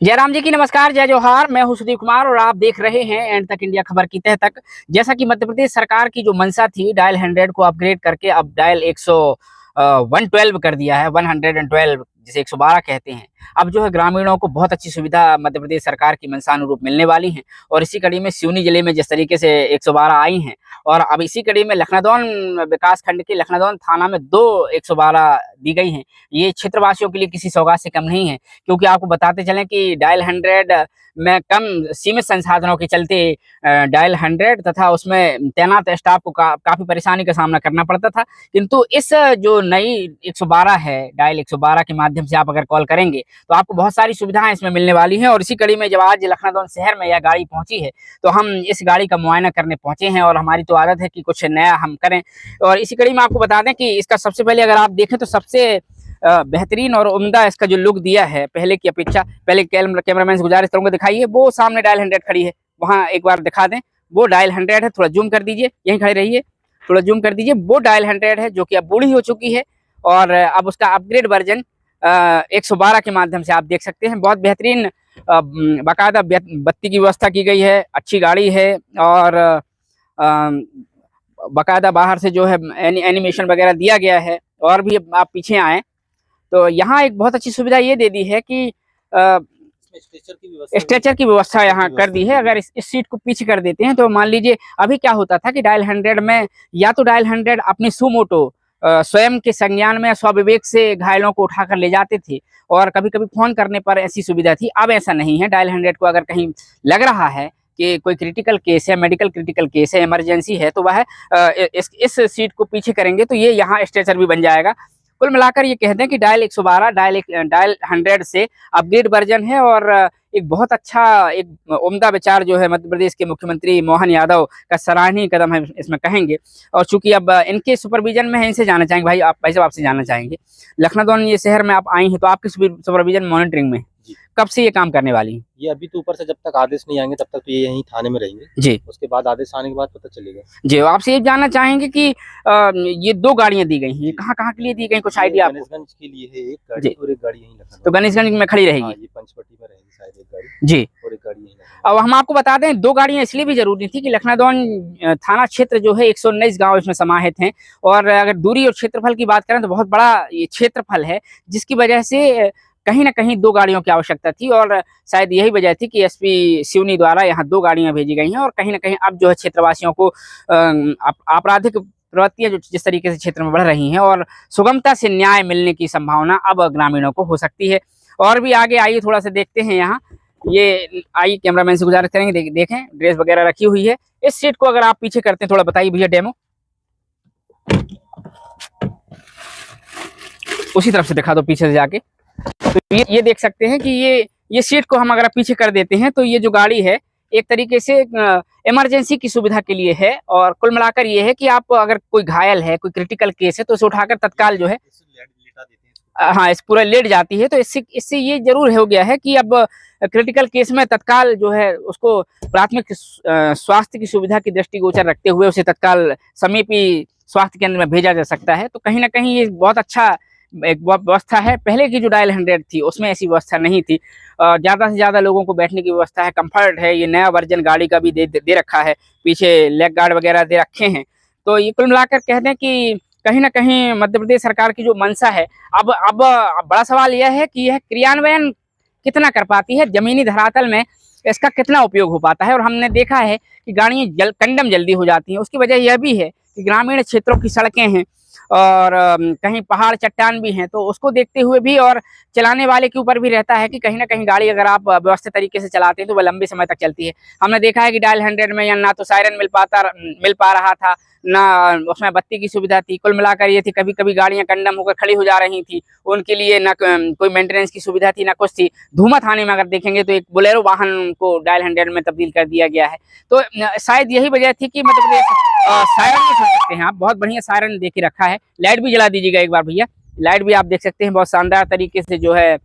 जयराम जी की नमस्कार, जय जोहार। मैं हूं सुदीप कुमार और आप देख रहे हैं एंड तक इंडिया खबर की तह तक। जैसा कि मध्य प्रदेश सरकार की जो मंशा थी डायल 100 को अपग्रेड करके अब डायल 112 कर दिया है, 112 जिसे 112 कहते हैं। अब जो है ग्रामीणों को बहुत अच्छी सुविधा मध्य प्रदेश सरकार की मंशानुरूप मिलने वाली है। और इसी कड़ी में सिवनी जिले में जिस तरीके से 112 आई हैं, और अब इसी कड़ी में लखनादौन विकास खंड के लखनादौन थाना में 2 112 दी गई हैं। ये क्षेत्रवासियों के लिए किसी सौगात से कम नहीं है, क्योंकि आपको बताते चलें कि डायल 100 में कम सीमित संसाधनों के चलते डायल 100 तथा उसमें तैनात स्टाफ को काफी परेशानी का सामना करना पड़ता था। किंतु इस जो नई 112 है, डायल 112 के माध्यम से आप अगर कॉल करेंगे तो आपको बहुत सारी सुविधाएं इसमें मिलने वाली हैं। और इसी कड़ी में जब आज लखनादौन शहर में यह गाड़ी पहुंची है तो हम इस गाड़ी का मुआयना करने पहुंचे हैं, और हमारी तो आदत है कि कुछ नया हम करें। और इसी कड़ी में आपको बता दें कि इसका सबसे पहले अगर आप देखें तो सबसे बेहतरीन और उम्दा इसका जो लुक दिया है पहले की अपेक्षा। पहले कैमरामैन से गुजारिश करूंगा, दिखाइए वो सामने डायल 100 खड़ी है, वहां एक बार दिखा दें। वो डायल 100 है, थोड़ा जूम कर दीजिए, यहीं खड़े रहिए, थोड़ा जूम कर दीजिए। वो डायल 100 है जो कि अब बूढ़ी हो चुकी है, और अब उसका अपग्रेड वर्जन 112 के माध्यम से आप देख सकते हैं। बहुत बेहतरीन बाकायदा बत्ती की व्यवस्था की गई है, अच्छी गाड़ी है, और बाकायदा बाहर से जो है एनिमेशन वगैरह दिया गया है। और भी आप पीछे आए तो यहाँ एक बहुत अच्छी सुविधा ये दे दी है कि स्ट्रेचर की व्यवस्था यहाँ कर दी है। अगर इस सीट को पीछे कर देते हैं तो मान लीजिए अभी क्या होता था कि डायल 100 में या तो डायल 100 अपनी सुमोटो स्वयं के संज्ञान में स्वविवेक से घायलों को उठाकर ले जाते थे, और कभी कभी फोन करने पर ऐसी सुविधा थी। अब ऐसा नहीं है। डायल 100 को अगर कहीं लग रहा है कि कोई क्रिटिकल केस है, मेडिकल क्रिटिकल केस है, इमरजेंसी है, तो वह इस सीट को पीछे करेंगे तो ये यहाँ स्ट्रेचर भी बन जाएगा। कुल मिलाकर ये कहते हैं कि डायल 112 डायल 100 से अपग्रेड वर्जन है, और एक बहुत अच्छा एक उम्दा विचार जो है मध्य प्रदेश के मुख्यमंत्री मोहन यादव का सराहनीय कदम है, इसमें कहेंगे। और चूंकि अब इनके सुपरविजन में है, इनसे जानना चाहेंगे भाई साहब आपसे जानना चाहेंगे, लखनादौन ये शहर में आप आई हैं तो आपके सुपरविजन मॉनिटरिंग में कब से ये काम करने वाली है? ये अभी तो ऊपर से जब तक आदेश नहीं आएंगे तब तक तो ये यहीं थाने में रहेंगे जी। उसके बाद आदेश आने के बाद पता चलेगा जी। आपसे ये जानना चाहेंगे कि ये 2 गाड़ियां दी गई हैं, ये कहाँ कहाँ के लिए दी गई, कुछ आइडिया आपको? गणेशगंज के लिए है एक गाड़ी और एक गाड़ी यहीं लखनऊ। तो गणेशगंज में खड़ी रहेगी? ये पंचवटी में रहेगी शायद एक गाड़ी जी, और एक गाड़ी यहीं। अब हम आपको बता दें 2 गाड़ियां इसलिए भी जरूरी थी कि लखनादौन थाना क्षेत्र जो है 119 गांव इसमें समाहित हैं, और अगर दूरी और क्षेत्रफल की बात करें तो बहुत बड़ा ये क्षेत्रफल है, जिसकी वजह से कहीं ना कहीं 2 गाड़ियों की आवश्यकता थी। और शायद यही वजह थी कि एसपी सिवनी द्वारा यहाँ 2 गाड़ियां भेजी गई हैं। और कहीं ना कहीं अब जो है क्षेत्रवासियों को आपराधिक प्रवृत्तियां जो जिस तरीके से क्षेत्र में बढ़ रही हैं, और सुगमता से न्याय मिलने की संभावना अब ग्रामीणों को हो सकती है। और भी आगे आइए थोड़ा सा देखते हैं। यहाँ ये आइए, कैमरामैन से गुजारिश करेंगे, देखें ड्रेस वगैरह रखी हुई है। इस सीट को अगर आप पीछे करते हैं, थोड़ा बताइए भैया, डेमो उसी तरफ से दिखा दो, पीछे से जाके। तो ये देख सकते हैं कि ये सीट को हम अगर पीछे कर देते हैं तो ये जो गाड़ी है एक तरीके से इमरजेंसी की सुविधा के लिए है। और कुल मिलाकर ये है कि आप अगर कोई घायल है, कोई क्रिटिकल केस है, तो उसे उठाकर तत्काल जो है हाँ इस पूरा लेट जाती है। तो इससे ये जरूर हो गया है कि अब क्रिटिकल केस में तत्काल जो है उसको प्राथमिक स्वास्थ्य की सुविधा की दृष्टिगोचर रखते हुए उसे तत्काल समीपी स्वास्थ्य केंद्र में भेजा जा सकता है। तो कहीं ना कहीं ये बहुत अच्छा एक व्यवस्था है। पहले की जो डायल 100 थी उसमें ऐसी व्यवस्था नहीं थी। ज़्यादा से ज़्यादा लोगों को बैठने की व्यवस्था है, कंफर्ट है। ये नया वर्जन गाड़ी का भी दे रखा है, पीछे लेग गार्ड वगैरह दे रखे हैं। तो ये कुल मिलाकर कहते हैं कि कहीं ना कहीं मध्य प्रदेश सरकार की जो मंशा है, अब बड़ा सवाल यह है कि यह क्रियान्वयन कितना कर पाती है, जमीनी धरातल में इसका कितना उपयोग हो पाता है। और हमने देखा है कि गाड़ियाँ कंडम जल्दी हो जाती हैं। उसकी वजह यह भी है कि ग्रामीण क्षेत्रों की सड़कें हैं, और कहीं पहाड़ चट्टान भी हैं, तो उसको देखते हुए भी और चलाने वाले के ऊपर भी रहता है कि कहीं ना कहीं गाड़ी अगर आप व्यवस्थित तरीके से चलाते हैं तो वह लंबे समय तक चलती है। हमने देखा है कि डायल 100 में या ना तो सायरन मिल पा रहा था, ना उसमें बत्ती की सुविधा थी। कुल मिलाकर ये थी, कभी कभी गाड़ियां कंडम होकर खड़ी हो जा रही थी, उनके लिए ना कोई मेंटेनेंस की सुविधा थी, ना कुछ थी। धूमा थाने में अगर देखेंगे तो एक बोलेरो वाहन को डायल 100 में तब्दील कर दिया गया है। तो शायद यही वजह थी कि मध्य प्रदेश सायरन भी सुन सकते हैं आप, बहुत बढ़िया सायरन दे के रखा है। लाइट भी जला दीजिएगा एक बार भैया, लाइट भी आप देख सकते हैं। बहुत शानदार तरीके से जो है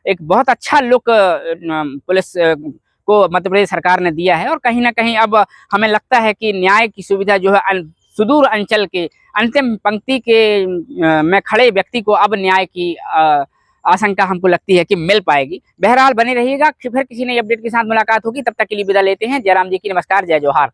एक बहुत अच्छा लुक पुलिस को मध्य प्रदेश सरकार ने दिया है। और कहीं ना कहीं अब हमें लगता है कि न्याय की सुविधा जो है सुदूर अंचल के अंतिम पंक्ति के में खड़े व्यक्ति को अब न्याय की आशंका हमको लगती है कि मिल पाएगी। बहरहाल बने रहिएगा, फिर किसी नई अपडेट के साथ मुलाकात होगी। तब तक के लिए विदा लेते हैं। जयराम जी की नमस्कार, जय जोहार।